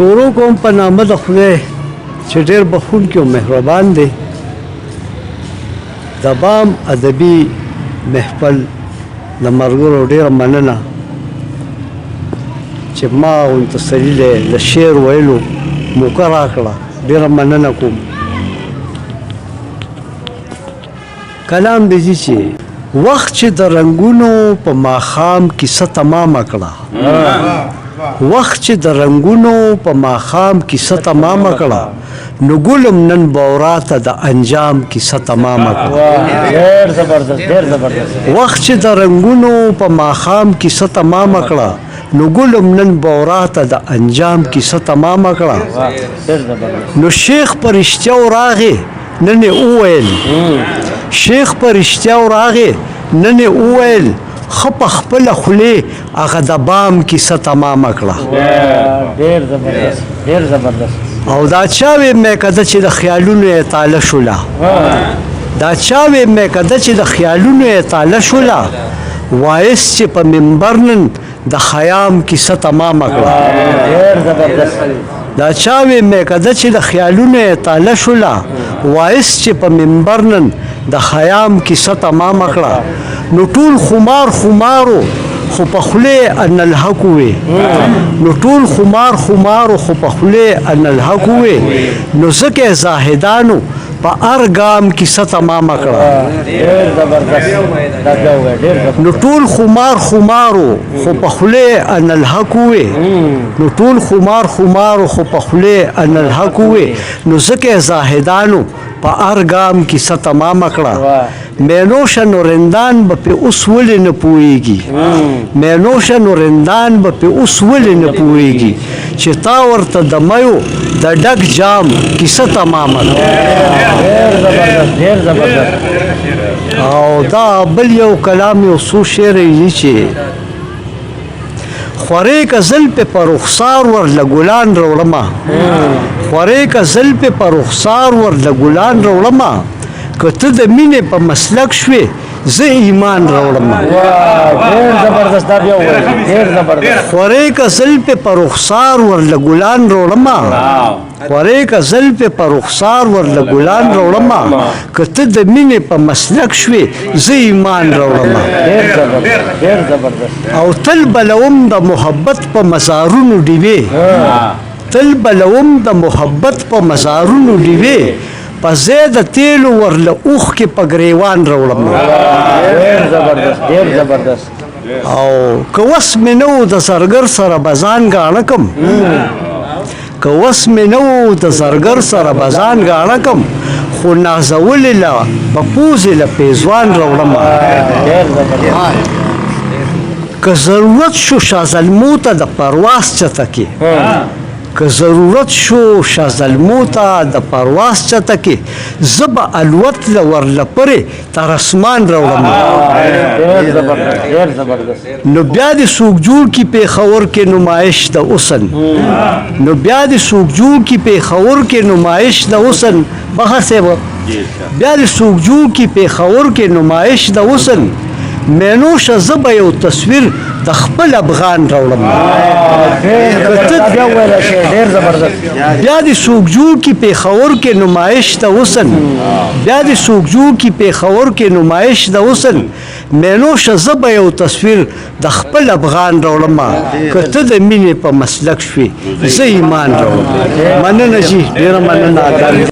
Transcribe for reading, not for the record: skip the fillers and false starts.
شروع کوم په نامه د خدای چې ډېر بخښونکی او مهربان دی. د بام ادبي محفل د ملګرو ډېره مننه چې ما غونته سړي له شعر ویلو موقع راکړه. ډېره مننه کوم. کلام دې ځي چې وخت چې د رنګونو په ماښام کیسه تمامه کړه، وخت چې د رنګونو په ماښام کیسه تمامه کړه، نو ګلم نن بورا ته د انجام کیسه تمامه کړه. ډېر زبردست، ډېر زبردست. وخت چې د رنګونو په ماښام کیسه تمامه کړه، نو ګلم نن بورا ته د انجام کیسه تمامه کړه. ډېر زبردست. نو شیخ پر رښتیا راغی نن یې وویل، شیخ پر رښتیا راغی نن یې وویل، ښه په خپله خولې هغه د بام کیسه تمامه کړه. ډېر زبردست، ډېر زبردست. او دا چا وې میکده چې د خیالونو یې تاله شوله، دا چا وې میکده چې د خیالونو یې تاله شوله، وایس چې په منبر نن د خیام کیسه تمامه کړه. ډېر زبردست. دا چا وې میکده چې د خیالونو یې تاله شوله، وایس چې په منبر نن د خیام کیسه تمامه کړه. نو ټول خمار خمارو خو په خولې ان الحق وې، نو ټول خمار خمارو خو په خولې ان الحق وې، نو ځکه زاهدانو په هر ګام کیسه تمامه کړه. ډېر زبردست. دا ډېر زبردست. نو ټول خمار خمارو خو په خولې ان الحق وې، نو ټول خمار خمارو خو په خولې ان الحق وې، نو ځکه زاهدانو په هر ګام کیسه تمامه کړه. مینوشه نورندان به په اوس ولې نه پوهېږي، مینوشه نورندان به په اوس ولې نه پوهېږي چې تا ورته د میو د ډک جام کیسه تمامه کړه. ډېر زبردست، ډېر زبردست. او دا بل یو کلام یو څو شعر یې چې خورې که زلفې په رخسار ورله ګلان راوړمه، خورې که زلفې په رخسار ورله ګلان راوړمه، که ته د مینې په مسلک شوې زه ایمان راوړمه. ډېر زبردست. دا بیا وویل. ډېر زبردست. خورې که زلفې په رخسار ورله ګلان راوړمه، خورې که زلفې په رخسار ورله ګلان راوړمه، که ته د مینې په مسلک شوې زه ایمان راوړمه. ډېر زبردست، ډېر زبردست. او تل بلوم د محبت په مزارونو ډیوې، تل بلوم د محبت په مزارونو ډیوې، په ځای د تیلو ورله اوښکې په ګریوان راوړمه. ډېر زبردست، ډېر زبردست. او که وس مې نه و د زرګر سره به ځان ګاڼه کم، که وس مې نه و د زرګر سره به ځان ګاڼه کم، خو نازولې له په پوزې له پیزوان راوړمه. ډېر زبردست. که ضرورت شو شازلمو ته د پرواز چته کې، که ضرورت شو شازلمو ته د پرواز چته کې، زه به الوت له ورله پرې تر اسمان راوړمه. ډېر زبردست، ډېر زبردست. نو بیا دې څوک جوړ کي پېښور کې نمایش د حسن، نو بیا دې څوک جوړ کي پېښور کې نمایش د حسن، بخښ صاحب بیا دې څوک جوړ کي پېښور کې نمایش د حسن، مینوشه زه به یو تصویر د خپل افغان راوړم. بیا وویل شي. ډېر زبردست. بیا دې څوک جوړ کي پېښور کې نمایش د حسن، بیا دې څوک جوړ کي پېښور کې نمایش د حسن، مینوشه زه به یو تصویر د خپل افغان راوړم، که ته د مینې په مسلک شوې زه ایمان راوړم. مننه جي، ډېره مننه.